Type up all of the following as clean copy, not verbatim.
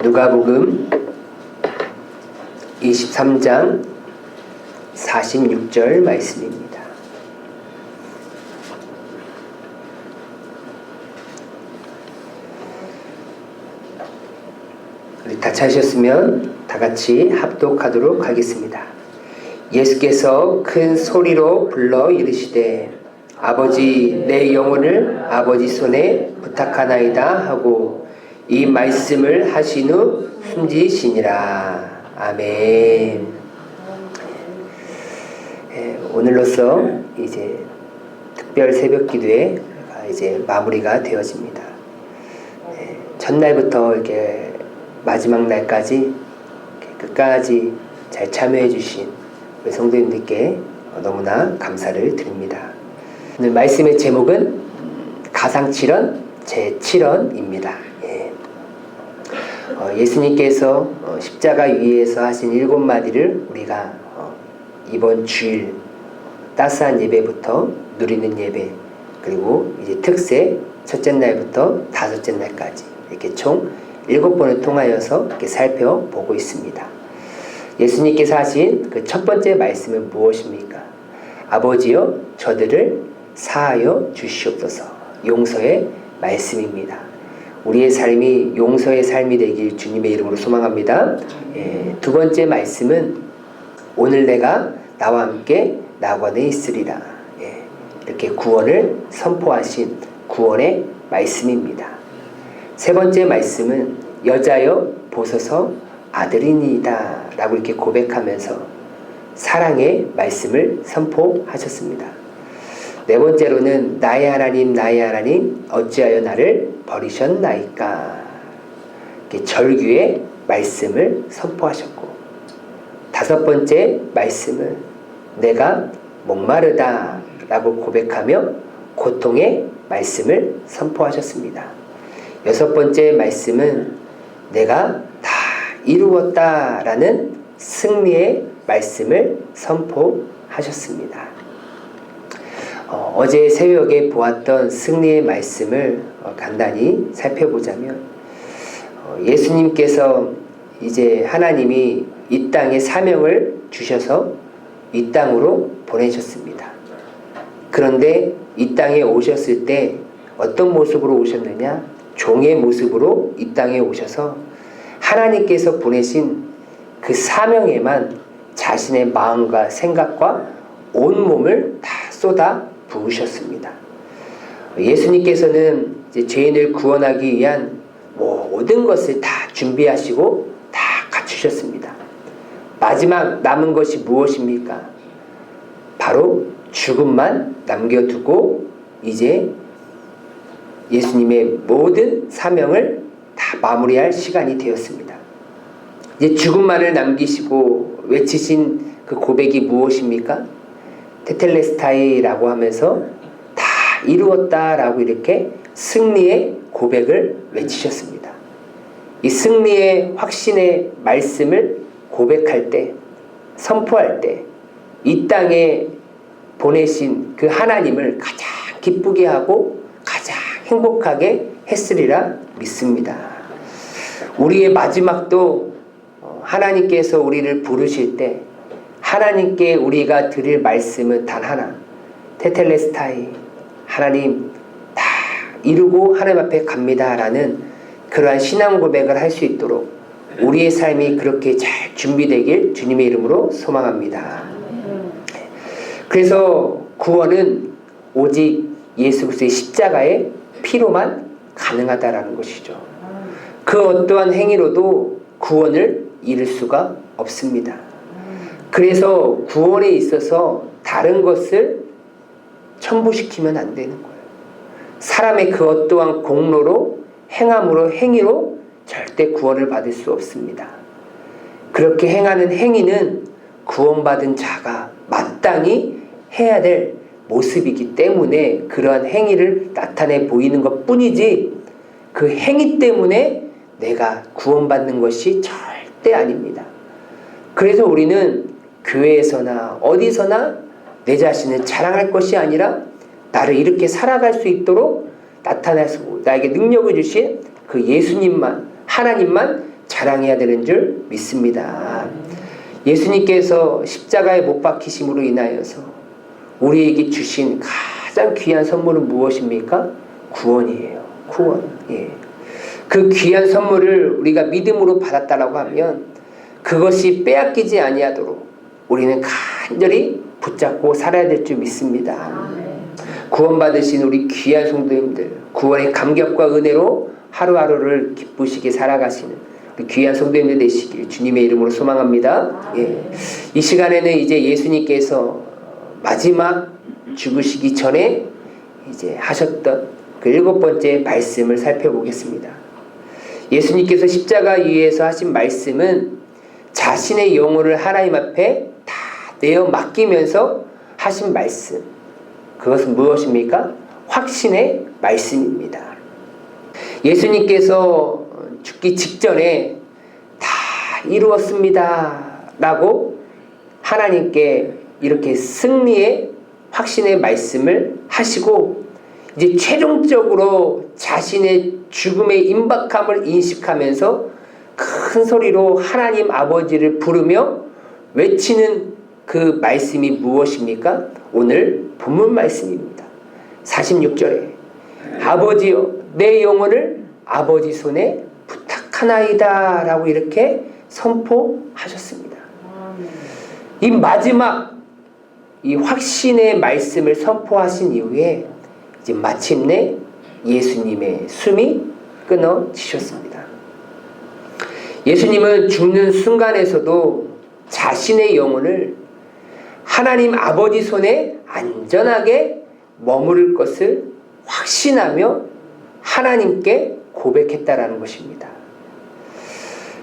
누가복음 23장 46절 말씀입니다. 우리 다 찾으셨으면 다 같이 합독하도록 하겠습니다. 예수께서 큰 소리로 불러 이르시되 아버지 내 영혼을 아버지 손에 부탁하나이다 하고 이 말씀을 하신 후 숨지시니라. 아멘. 오늘로써 이제 특별 새벽 기도에 이제 마무리가 되어집니다. 첫날부터 이렇게 마지막 날까지 이렇게 끝까지 잘 참여해 주신 우리 성도님들께 너무나 감사를 드립니다. 오늘 말씀의 제목은 가상칠언 제7언입니다. 예수님께서 십자가 위에서 하신 7마디를 우리가 이번 주일 따스한 예배부터 누리는 예배, 그리고 이제 특세 첫째 날부터 다섯째 날까지 이렇게 총 7번을 통하여서 이렇게 살펴보고 있습니다. 예수님께서 하신 그 첫 번째 말씀은 무엇입니까? 아버지여 저들을 사하여 주시옵소서. 용서의 말씀입니다. 우리의 삶이 용서의 삶이 되길 주님의 이름으로 소망합니다. 두 번째 말씀은 오늘 내가 나와 함께 낙원에 있으리라. 이렇게 구원을 선포하신 구원의 말씀입니다. 세 번째 말씀은 여자여 보소서 아들이니이다 라고 이렇게 고백하면서 사랑의 말씀을 선포하셨습니다. 네 번째로는 나의 하나님 어찌하여 나를 버리셨나이까, 이렇게 절규의 말씀을 선포하셨고, 다섯 번째 말씀은 내가 목마르다 라고 고백하며 고통의 말씀을 선포하셨습니다. 여섯 번째 말씀은 내가 다 이루었다 라는 승리의 말씀을 선포하셨습니다. 어제 새벽에 보았던 승리의 말씀을 간단히 살펴보자면, 예수님께서 이제 하나님이 이 땅에 사명을 주셔서 이 땅으로 보내셨습니다. 그런데 이 땅에 오셨을 때 어떤 모습으로 오셨느냐? 종의 모습으로 이 땅에 오셔서 하나님께서 보내신 그 사명에만 자신의 마음과 생각과 온 몸을 다 쏟아 부으셨습니다. 예수님께서는 이제 죄인을 구원하기 위한 모든 것을 다 준비하시고 다 갖추셨습니다. 마지막 남은 것이 무엇입니까? 바로 죽음만 남겨두고 이제 예수님의 모든 사명을 다 마무리할 시간이 되었습니다. 이제 죽음만을 남기시고 외치신 그 고백이 무엇입니까? 테텔레스타이라고 하면서 다 이루었다라고 이렇게 승리의 고백을 외치셨습니다. 이 승리의 확신의 말씀을 고백할 때, 선포할 때 이 땅에 보내신 그 하나님을 가장 기쁘게 하고 가장 행복하게 했으리라 믿습니다. 우리의 마지막도 하나님께서 우리를 부르실 때 하나님께 우리가 드릴 말씀은 단 하나, 테텔레스타이, 하나님 다 이루고 하나님 앞에 갑니다 라는 그러한 신앙 고백을 할 수 있도록 우리의 삶이 그렇게 잘 준비되길 주님의 이름으로 소망합니다. 그래서 구원은 오직 예수 그리스도의 십자가의 피로만 가능하다라는 것이죠. 그 어떠한 행위로도 구원을 이룰 수가 없습니다. 그래서 구원에 있어서 다른 것을 첨부시키면 안 되는 거예요. 사람의 그 어떠한 공로로, 행함으로, 행위로 절대 구원을 받을 수 없습니다. 그렇게 행하는 행위는 구원받은 자가 마땅히 해야 될 모습이기 때문에 그러한 행위를 나타내 보이는 것 뿐이지, 그 행위 때문에 내가 구원받는 것이 절대 아닙니다. 그래서 우리는 교회에서나 어디서나 내 자신을 자랑할 것이 아니라 나를 이렇게 살아갈 수 있도록 나타내서 나에게 능력을 주신 그 예수님만, 하나님만 자랑해야 되는 줄 믿습니다. 예수님께서 십자가에 못 박히심으로 인하여서 우리에게 주신 가장 귀한 선물은 무엇입니까? 구원이에요. 구원. 예. 그 귀한 선물을 우리가 믿음으로 받았다라고 하면 그것이 빼앗기지 아니하도록 우리는 간절히 붙잡고 살아야 될 줄 믿습니다. 구원받으신 우리 귀한 성도님들, 구원의 감격과 은혜로 하루하루를 기쁘시게 살아가시는 우리 귀한 성도님들 되시길 주님의 이름으로 소망합니다. 예. 이 시간에는 이제 예수님께서 마지막 죽으시기 전에 이제 하셨던 그 7번째 말씀을 살펴보겠습니다. 예수님께서 십자가 위에서 하신 말씀은 자신의 영혼을 하나님 앞에 다 내어 맡기면서 하신 말씀. 그것은 무엇입니까? 확신의 말씀입니다. 예수님께서 죽기 직전에 다 이루었습니다 라고 하나님께 이렇게 승리의 확신의 말씀을 하시고 이제 최종적으로 자신의 죽음의 임박함을 인식하면서 큰 소리로 하나님 아버지를 부르며 외치는 그 말씀이 무엇입니까? 오늘 본문 말씀입니다. 46절에 아버지여 내 영혼을 아버지 손에 부탁하나이다 라고 이렇게 선포하셨습니다. 이 마지막 이 확신의 말씀을 선포하신 이후에 이제 마침내 예수님의 숨이 끊어지셨습니다. 예수님은 죽는 순간에서도 자신의 영혼을 하나님 아버지 손에 안전하게 머무를 것을 확신하며 하나님께 고백했다라는 것입니다.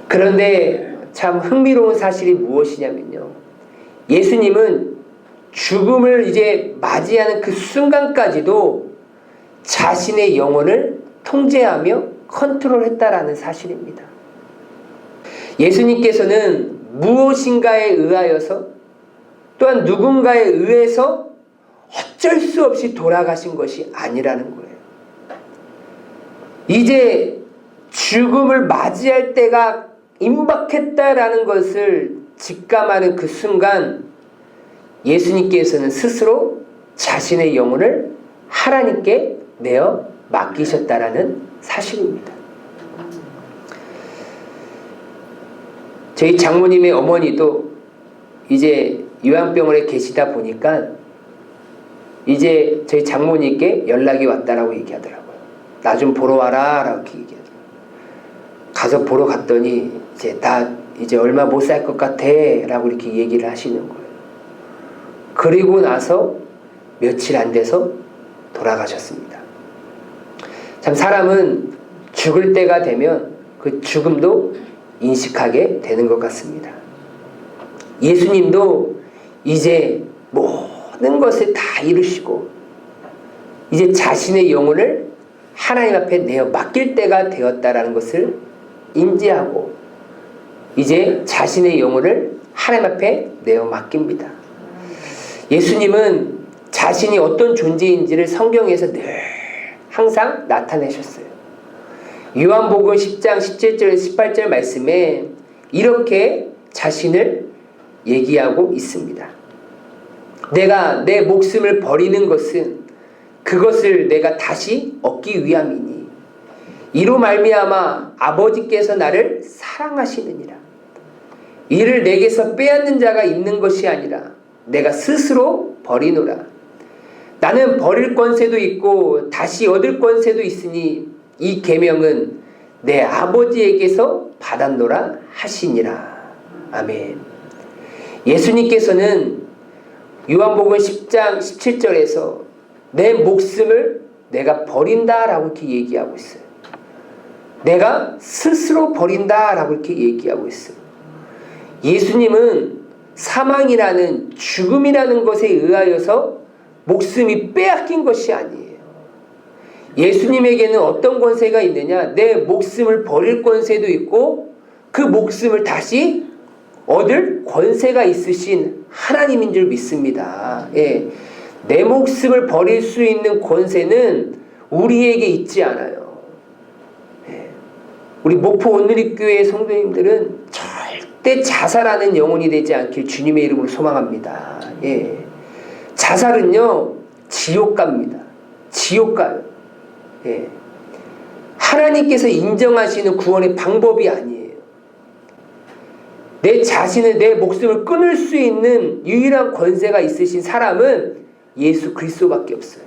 그런데 참 흥미로운 사실이 무엇이냐면요. 예수님은 죽음을 이제 맞이하는 그 순간까지도 자신의 영혼을 통제하며 컨트롤했다라는 사실입니다. 예수님께서는 무엇인가에 의하여서 또한 누군가에 의해서 어쩔 수 없이 돌아가신 것이 아니라는 거예요. 이제 죽음을 맞이할 때가 임박했다라는 것을 직감하는 그 순간 예수님께서는 스스로 자신의 영혼을 하나님께 내어 맡기셨다라는 사실입니다. 저희 장모님의 어머니도 이제 요양병원에 계시다 보니까 이제 저희 장모님께 연락이 왔다라고 얘기하더라고요. 나 좀 보러 와라 라고 얘기하더라고요. 가서 보러 갔더니 이제 나 이제 얼마 못 살 것 같아 라고 이렇게 얘기를 하시는 거예요. 그리고 나서 며칠 안 돼서 돌아가셨습니다. 참 사람은 죽을 때가 되면 그 죽음도 인식하게 되는 것 같습니다. 예수님도 이제 모든 것을 다 이루시고 이제 자신의 영혼을 하나님 앞에 내어 맡길 때가 되었다라는 것을 인지하고 이제 자신의 영혼을 하나님 앞에 내어 맡깁니다. 예수님은 자신이 어떤 존재인지를 성경에서 늘 항상 나타내셨어요. 요한복음 10장 17절 18절 말씀에 이렇게 자신을 얘기하고 있습니다. 내가 내 목숨을 버리는 것은 그것을 내가 다시 얻기 위함이니 이로 말미암아 아버지께서 나를 사랑하시느니라. 이를 내게서 빼앗는 자가 있는 것이 아니라 내가 스스로 버리노라. 나는 버릴 권세도 있고 다시 얻을 권세도 있으니 이 계명은 내 아버지에게서 받았노라 하시니라. 아멘. 예수님께서는 요한복음 10장 17절에서 내 목숨을 내가 버린다라고 이렇게 얘기하고 있어요. 내가 스스로 버린다라고 이렇게 얘기하고 있어요. 예수님은 사망이라는 죽음이라는 것에 의하여서 목숨이 빼앗긴 것이 아니에요. 예수님에게는 어떤 권세가 있느냐? 내 목숨을 버릴 권세도 있고 그 목숨을 다시 얻을 권세가 있으신 하나님인 줄 믿습니다. 예. 내 목숨을 버릴 수 있는 권세는 우리에게 있지 않아요. 예. 우리 목포 온누리교회 성도님들은 절대 자살하는 영혼이 되지 않길 주님의 이름으로 소망합니다. 예. 자살은요, 지옥 갑니다. 지옥 가요. 예. 하나님께서 인정하시는 구원의 방법이 아니에요. 내 자신을, 내 목숨을 끊을 수 있는 유일한 권세가 있으신 사람은 예수 그리스도밖에 없어요.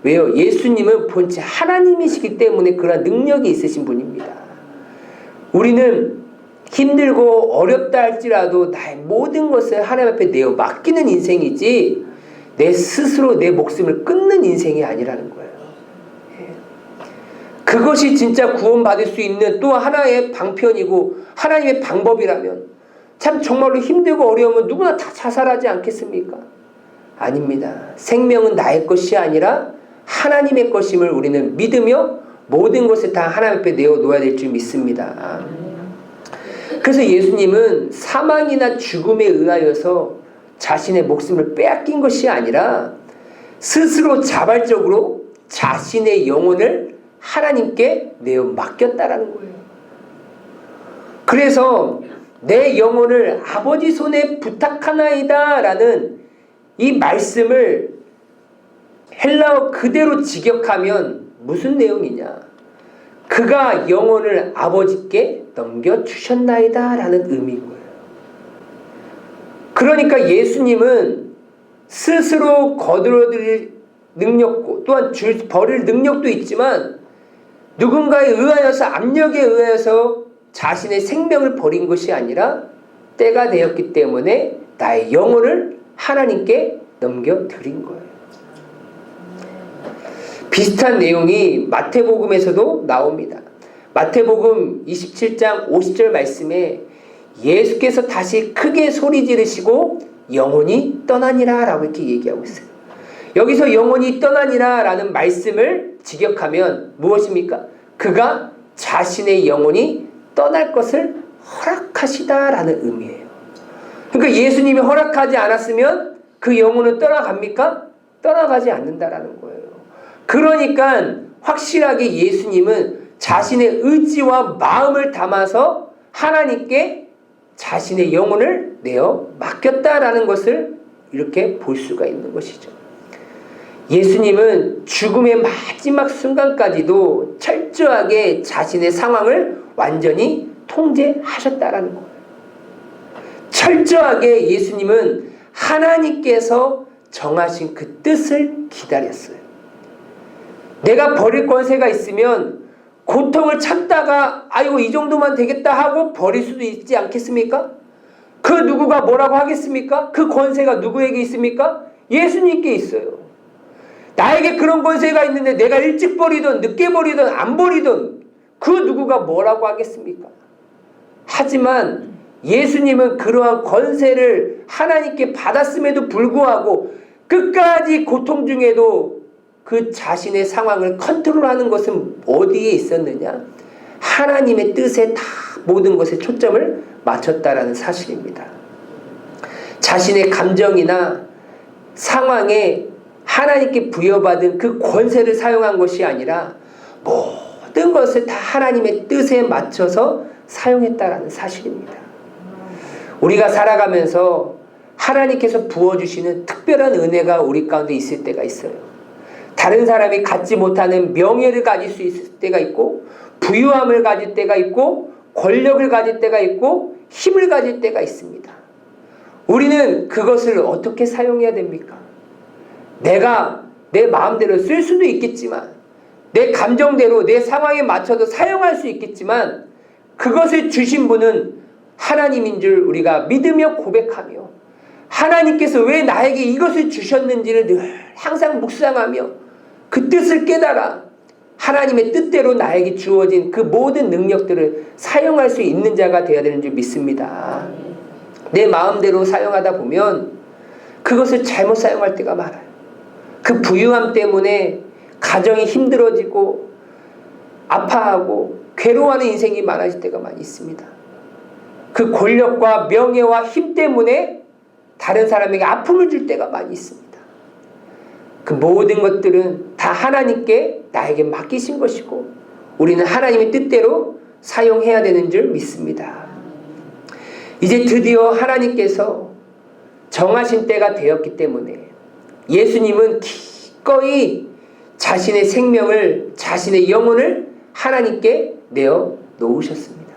왜요? 예수님은 본체 하나님이시기 때문에 그런 능력이 있으신 분입니다. 우리는 힘들고 어렵다 할지라도 나의 모든 것을 하나님 앞에 내어 맡기는 인생이지 내 스스로 내 목숨을 끊는 인생이 아니라는 거예요. 그것이 진짜 구원받을 수 있는 또 하나의 방편이고 하나님의 방법이라면 참 정말로 힘들고 어려우면 누구나 다 자살하지 않겠습니까? 아닙니다. 생명은 나의 것이 아니라 하나님의 것임을 우리는 믿으며 모든 것을 다 하나님 앞에 내어놓아야 될 줄 믿습니다. 그래서 예수님은 사망이나 죽음에 의하여서 자신의 목숨을 빼앗긴 것이 아니라 스스로 자발적으로 자신의 영혼을 하나님께 내어 맡겼다라는 거예요. 그래서 내 영혼을 아버지 손에 부탁하나이다 라는 이 말씀을 헬라어 그대로 직역하면 무슨 내용이냐? 그가 영혼을 아버지께 넘겨주셨나이다 라는 의미인 거예요. 그러니까 예수님은 스스로 거두어들일 능력고 또한 버릴 능력도 있지만 누군가에 의하여서 압력에 의하여서 자신의 생명을 버린 것이 아니라 때가 되었기 때문에 나의 영혼을 하나님께 넘겨드린 거예요. 비슷한 내용이 마태복음에서도 나옵니다. 마태복음 27장 50절 말씀에 예수께서 다시 크게 소리 지르시고 영혼이 떠나니라 라고 이렇게 얘기하고 있어요. 여기서 영혼이 떠나니라 라는 말씀을 직역하면 무엇입니까? 그가 자신의 영혼이 떠날 것을 허락하시다 라는 의미예요. 그러니까 예수님이 허락하지 않았으면 그 영혼은 떠나갑니까? 떠나가지 않는다라는 거예요. 그러니까 확실하게 예수님은 자신의 의지와 마음을 담아서 하나님께 자신의 영혼을 내어 맡겼다라는 것을 이렇게 볼 수가 있는 것이죠. 예수님은 죽음의 마지막 순간까지도 철저하게 자신의 상황을 완전히 통제하셨다라는 거예요. 철저하게 예수님은 하나님께서 정하신 그 뜻을 기다렸어요. 내가 버릴 권세가 있으면 고통을 참다가 아이고 이 정도만 되겠다 하고 버릴 수도 있지 않겠습니까? 그 누구가 뭐라고 하겠습니까? 그 권세가 누구에게 있습니까? 예수님께 있어요. 나에게 그런 권세가 있는데 내가 일찍 버리든 늦게 버리든 안 버리든 그 누구가 뭐라고 하겠습니까? 하지만 예수님은 그러한 권세를 하나님께 받았음에도 불구하고 끝까지 고통 중에도 그 자신의 상황을 컨트롤하는 것은 어디에 있었느냐? 하나님의 뜻에 다 모든 것에 초점을 맞췄다라는 사실입니다. 자신의 감정이나 상황에 하나님께 부여받은 그 권세를 사용한 것이 아니라 모든 것을 다 하나님의 뜻에 맞춰서 사용했다라는 사실입니다. 우리가 살아가면서 하나님께서 부어주시는 특별한 은혜가 우리 가운데 있을 때가 있어요. 다른 사람이 갖지 못하는 명예를 가질 수 있을 때가 있고 부유함을 가질 때가 있고 권력을 가질 때가 있고 힘을 가질 때가 있습니다. 우리는 그것을 어떻게 사용해야 됩니까? 내가 내 마음대로 쓸 수도 있겠지만 내 감정대로 내 상황에 맞춰서 사용할 수 있겠지만 그것을 주신 분은 하나님인 줄 우리가 믿으며 고백하며 하나님께서 왜 나에게 이것을 주셨는지를 늘 항상 묵상하며 그 뜻을 깨달아 하나님의 뜻대로 나에게 주어진 그 모든 능력들을 사용할 수 있는 자가 되어야 되는 줄 믿습니다. 내 마음대로 사용하다 보면 그것을 잘못 사용할 때가 많아요. 그 부유함 때문에 가정이 힘들어지고 아파하고 괴로워하는 인생이 많아질 때가 많이 있습니다. 그 권력과 명예와 힘 때문에 다른 사람에게 아픔을 줄 때가 많이 있습니다. 그 모든 것들은 다 하나님께 나에게 맡기신 것이고 우리는 하나님의 뜻대로 사용해야 되는 줄 믿습니다. 이제 드디어 하나님께서 정하신 때가 되었기 때문에 예수님은 기꺼이 자신의 생명을, 자신의 영혼을 하나님께 내어 놓으셨습니다.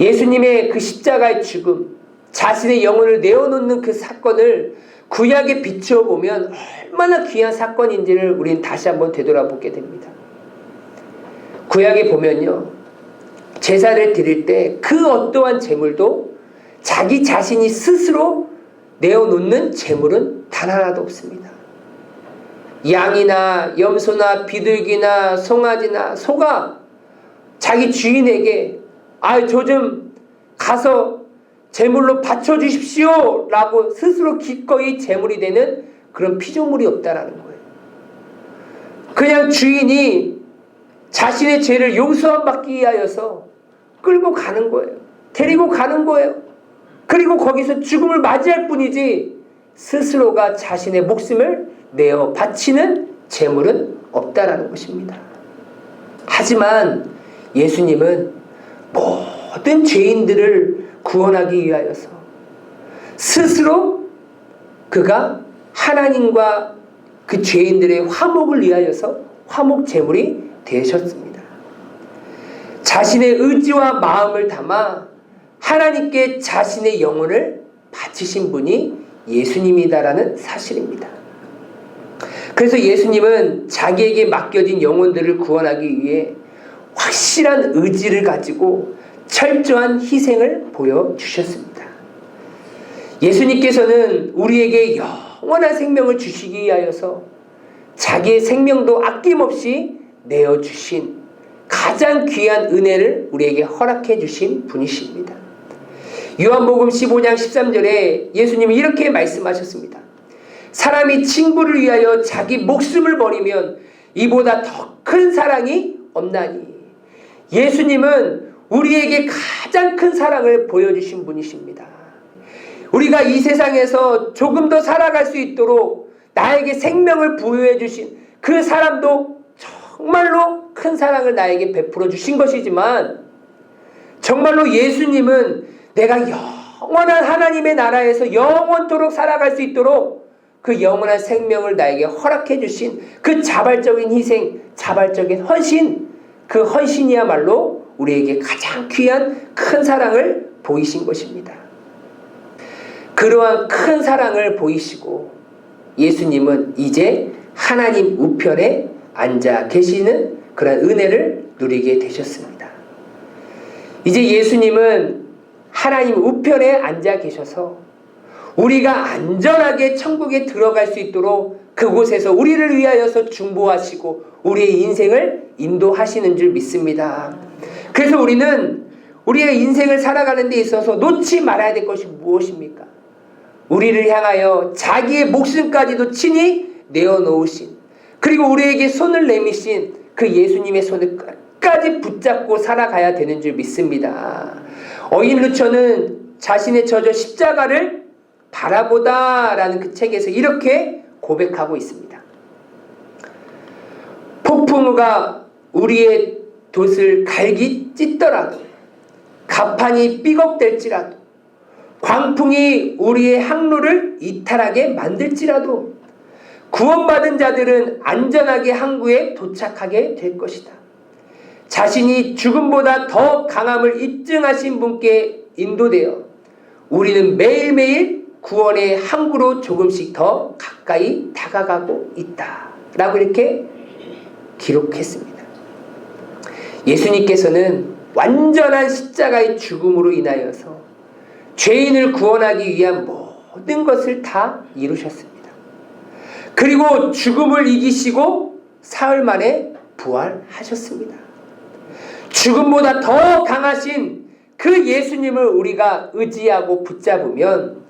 예수님의 그 십자가의 죽음, 자신의 영혼을 내어놓는 그 사건을 구약에 비추어 보면 얼마나 귀한 사건인지를 우리는 다시 한번 되돌아보게 됩니다. 구약에 보면요, 제사를 드릴 때 그 어떠한 제물도 자기 자신이 스스로 내어놓는 제물은 단 하나도 없습니다. 양이나 염소나 비둘기나 송아지나 소가 자기 주인에게 저 좀 가서 제물로 바쳐주십시오 라고 스스로 기꺼이 제물이 되는 그런 피조물이 없다라는 거예요. 그냥 주인이 자신의 죄를 용서함 받기 위하여서 끌고 가는 거예요. 데리고 가는 거예요. 그리고 거기서 죽음을 맞이할 뿐이지 스스로가 자신의 목숨을 내어 바치는 제물은 없다라는 것입니다. 하지만 예수님은 모든 죄인들을 구원하기 위하여서 스스로 그가 하나님과 그 죄인들의 화목을 위하여서 화목 제물이 되셨습니다. 자신의 의지와 마음을 담아 하나님께 자신의 영혼을 바치신 분이 예수님이다라는 사실입니다. 그래서 예수님은 자기에게 맡겨진 영혼들을 구원하기 위해 확실한 의지를 가지고 철저한 희생을 보여주셨습니다. 예수님께서는 우리에게 영원한 생명을 주시기 위하여서 자기의 생명도 아낌없이 내어주신 가장 귀한 은혜를 우리에게 허락해 주신 분이십니다. 요한복음 15장 13절에 예수님이 이렇게 말씀하셨습니다. 사람이 친구를 위하여 자기 목숨을 버리면 이보다 더 큰 사랑이 없나니. 예수님은 우리에게 가장 큰 사랑을 보여주신 분이십니다. 우리가 이 세상에서 조금 더 살아갈 수 있도록 나에게 생명을 부여해 주신 그 사람도 정말로 큰 사랑을 나에게 베풀어 주신 것이지만, 정말로 예수님은 내가 영원한 하나님의 나라에서 영원토록 살아갈 수 있도록 그 영원한 생명을 나에게 허락해 주신 그 자발적인 희생, 자발적인 헌신, 그 헌신이야말로 우리에게 가장 귀한 큰 사랑을 보이신 것입니다. 그러한 큰 사랑을 보이시고 예수님은 이제 하나님 우편에 앉아 계시는 그런 은혜를 누리게 되셨습니다. 이제 예수님은 하나님 우편에 앉아 계셔서 우리가 안전하게 천국에 들어갈 수 있도록 그곳에서 우리를 위하여서 중보하시고 우리의 인생을 인도하시는 줄 믿습니다. 그래서 우리는 우리의 인생을 살아가는 데 있어서 놓지 말아야 될 것이 무엇입니까? 우리를 향하여 자기의 목숨까지도 친히 내어놓으신, 그리고 우리에게 손을 내미신 그 예수님의 손을 끝까지 붙잡고 살아가야 되는 줄 믿습니다. 어인 루처는 자신의 저저 십자가를 바라보다라는 그 책에서 이렇게 고백하고 있습니다. 폭풍우가 우리의 돛을 갈기 찢더라도, 가판이 삐걱댈지라도, 광풍이 우리의 항로를 이탈하게 만들지라도 구원받은 자들은 안전하게 항구에 도착하게 될 것이다. 자신이 죽음보다 더 강함을 입증하신 분께 인도되어 우리는 매일매일 구원의 항구로 조금씩 더 가까이 다가가고 있다 라고 이렇게 기록했습니다. 예수님께서는 완전한 십자가의 죽음으로 인하여서 죄인을 구원하기 위한 모든 것을 다 이루셨습니다. 그리고 죽음을 이기시고 사흘 만에 부활하셨습니다. 죽음보다 더 강하신 그 예수님을 우리가 의지하고 붙잡으면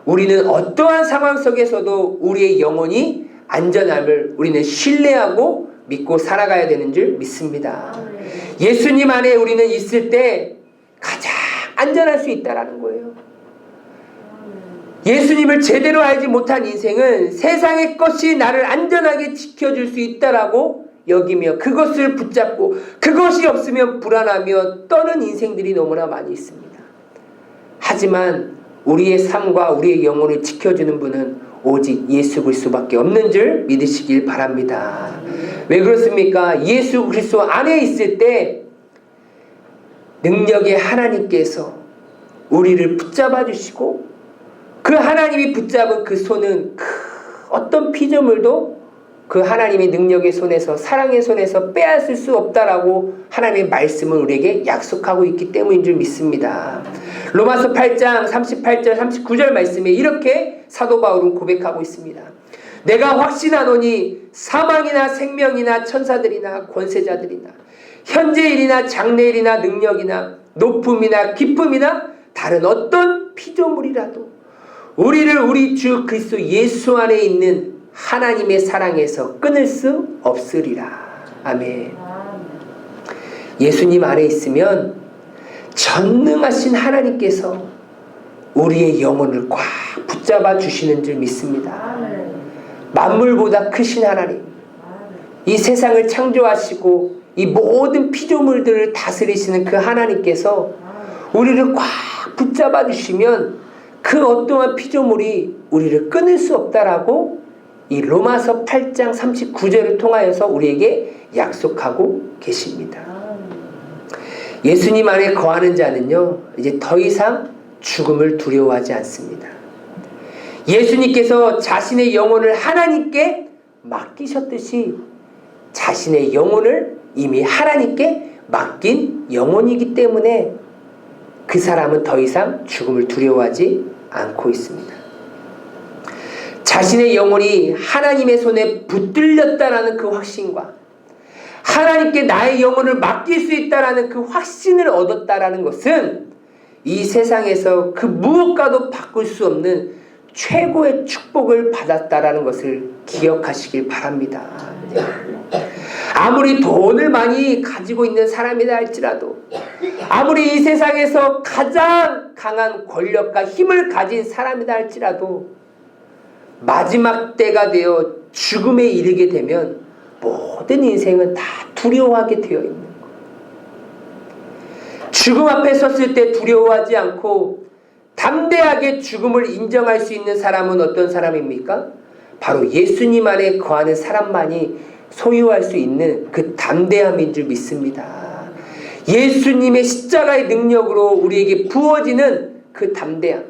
우리는 어떠한 상황 속에서도 우리의 영혼이 안전함을 우리는 신뢰하고 믿고 살아가야 되는 줄 믿습니다. 예수님 안에 우리는 있을 때 가장 안전할 수 있다는 거예요. 예수님을 제대로 알지 못한 인생은 세상의 것이 나를 안전하게 지켜줄 수 있다라고 여기며 그것을 붙잡고 그것이 없으면 불안하며 떠는 인생들이 너무나 많이 있습니다. 하지만 우리의 삶과 우리의 영혼을 지켜주는 분은 오직 예수 그리스도밖에 없는 줄 믿으시길 바랍니다. 왜 그렇습니까? 예수 그리스도 안에 있을 때 능력의 하나님께서 우리를 붙잡아 주시고 그 하나님이 붙잡은 그 손은 어떤 피조물도 그 하나님의 능력의 손에서 사랑의 손에서 빼앗을 수 없다라고 하나님의 말씀을 우리에게 약속하고 있기 때문인 줄 믿습니다. 로마서 8장 38절 39절 말씀에 이렇게 사도 바울은 고백하고 있습니다. 내가 확신하노니 사망이나 생명이나 천사들이나 권세자들이나 현재일이나 장래일이나 능력이나 높음이나 깊음이나 다른 어떤 피조물이라도 우리를 우리 주 그리스도 예수 안에 있는 하나님의 사랑에서 끊을 수 없으리라. 아멘. 예수님 안에 있으면 전능하신 하나님께서 우리의 영혼을 꽉 붙잡아 주시는 줄 믿습니다. 만물보다 크신 하나님, 이 세상을 창조하시고 이 모든 피조물들을 다스리시는 그 하나님께서 우리를 꽉 붙잡아 주시면 그 어떠한 피조물이 우리를 끊을 수 없다라고 이 로마서 8장 39절을 통하여서 우리에게 약속하고 계십니다. 예수님 안에 거하는 자는요, 이제 더 이상 죽음을 두려워하지 않습니다. 예수님께서 자신의 영혼을 하나님께 맡기셨듯이 자신의 영혼을 이미 하나님께 맡긴 영혼이기 때문에 그 사람은 더 이상 죽음을 두려워하지 않고 있습니다. 자신의 영혼이 하나님의 손에 붙들렸다라는 그 확신과 하나님께 나의 영혼을 맡길 수 있다라는 그 확신을 얻었다라는 것은 이 세상에서 그 무엇과도 바꿀 수 없는 최고의 축복을 받았다라는 것을 기억하시길 바랍니다. 아무리 돈을 많이 가지고 있는 사람이다 할지라도, 아무리 이 세상에서 가장 강한 권력과 힘을 가진 사람이다 할지라도 마지막 때가 되어 죽음에 이르게 되면 모든 인생은 다 두려워하게 되어 있는 거예요. 죽음 앞에 섰을 때 두려워하지 않고 담대하게 죽음을 인정할 수 있는 사람은 어떤 사람입니까? 바로 예수님 안에 거하는 사람만이 소유할 수 있는 그 담대함인 줄 믿습니다. 예수님의 십자가의 능력으로 우리에게 부어지는 그 담대함,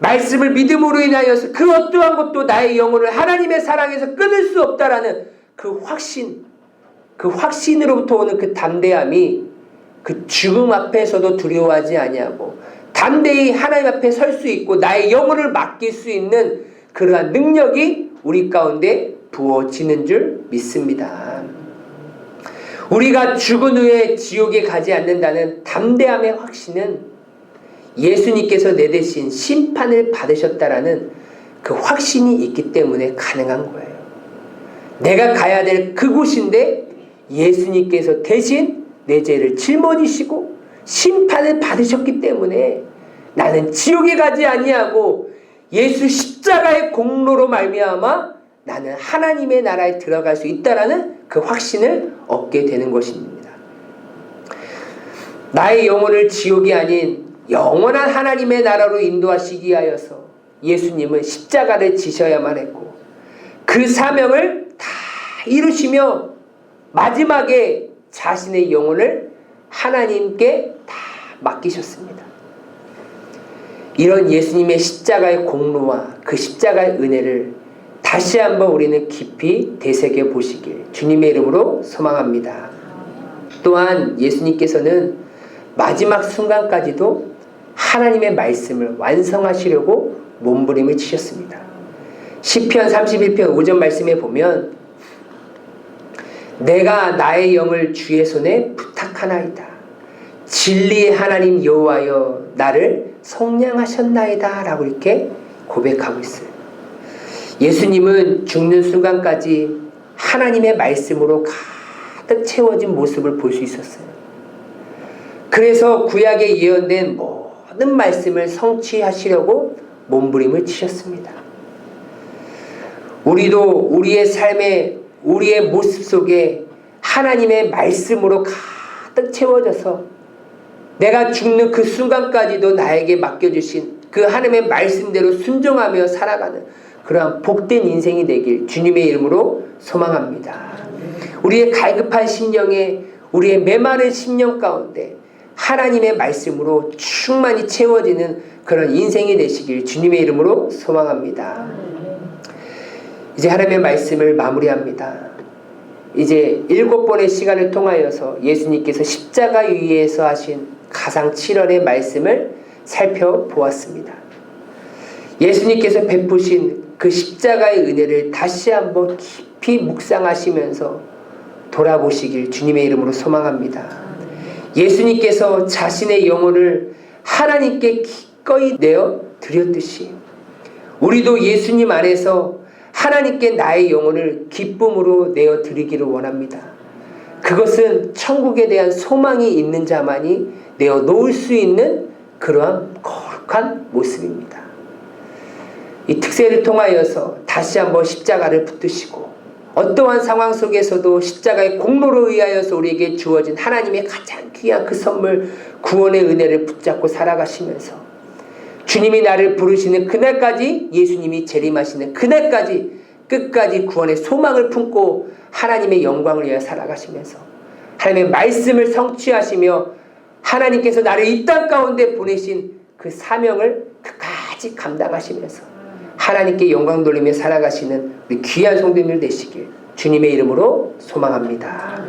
말씀을 믿음으로 인하여서 그 어떠한 것도 나의 영혼을 하나님의 사랑에서 끊을 수 없다라는 그 확신, 그 확신으로부터 오는 그 담대함이 그 죽음 앞에서도 두려워하지 아니하고 담대히 하나님 앞에 설 수 있고 나의 영혼을 맡길 수 있는 그러한 능력이 우리 가운데 부어지는 줄 믿습니다. 우리가 죽은 후에 지옥에 가지 않는다는 담대함의 확신은 예수님께서 내 대신 심판을 받으셨다라는 그 확신이 있기 때문에 가능한 거예요. 내가 가야 될 그곳인데 예수님께서 대신 내 죄를 짊어지시고 심판을 받으셨기 때문에 나는 지옥에 가지 아니하고 예수 십자가의 공로로 말미암아 나는 하나님의 나라에 들어갈 수 있다라는 그 확신을 얻게 되는 것입니다. 나의 영혼을 지옥이 아닌 영원한 하나님의 나라로 인도하시기 위하여서 예수님은 십자가를 지셔야만 했고 그 사명을 다 이루시며 마지막에 자신의 영혼을 하나님께 다 맡기셨습니다. 이런 예수님의 십자가의 공로와 그 십자가의 은혜를 다시 한번 우리는 깊이 되새겨 보시길 주님의 이름으로 소망합니다. 또한 예수님께서는 마지막 순간까지도 하나님의 말씀을 완성하시려고 몸부림을 치셨습니다. 시편 31편 5절 말씀에 보면 내가 나의 영을 주의 손에 부탁하나이다. 진리의 하나님 여호와여 나를 성량하셨나이다 라고 이렇게 고백하고 있어요. 예수님은 죽는 순간까지 하나님의 말씀으로 가득 채워진 모습을 볼 수 있었어요. 그래서 구약에 예언된 모든 말씀을 성취하시려고 몸부림을 치셨습니다. 우리도 우리의 삶에 우리의 모습 속에 하나님의 말씀으로 가득 채워져서 내가 죽는 그 순간까지도 나에게 맡겨주신 그 하나님의 말씀대로 순종하며 살아가는 그러한 복된 인생이 되길 주님의 이름으로 소망합니다. 우리의 갈급한 심령에, 우리의 메마른 심령 가운데 하나님의 말씀으로 충만히 채워지는 그런 인생이 되시길 주님의 이름으로 소망합니다. 이제 하나님의 말씀을 마무리합니다. 이제 7번의 시간을 통하여서 예수님께서 십자가 위에서 하신 가상 7월의 말씀을 살펴보았습니다. 예수님께서 베푸신 그 십자가의 은혜를 다시 한번 깊이 묵상하시면서 돌아보시길 주님의 이름으로 소망합니다. 예수님께서 자신의 영혼을 하나님께 기꺼이 내어 드렸듯이 우리도 예수님 안에서 하나님께 나의 영혼을 기쁨으로 내어 드리기를 원합니다. 그것은 천국에 대한 소망이 있는 자만이 내어 놓을 수 있는 그러한 거룩한 모습입니다. 이 특세를 통하여서 다시 한번 십자가를 붙드시고 어떠한 상황 속에서도 십자가의 공로로 의하여서 우리에게 주어진 하나님의 가장 귀한 그 선물 구원의 은혜를 붙잡고 살아가시면서 주님이 나를 부르시는 그날까지, 예수님이 재림하시는 그날까지 끝까지 구원의 소망을 품고 하나님의 영광을 위하여 살아가시면서 하나님의 말씀을 성취하시며 하나님께서 나를 이 땅 가운데 보내신 그 사명을 끝까지 감당하시면서 하나님께 영광 돌리며 살아가시는 우리 귀한 성도님들 되시길 주님의 이름으로 소망합니다.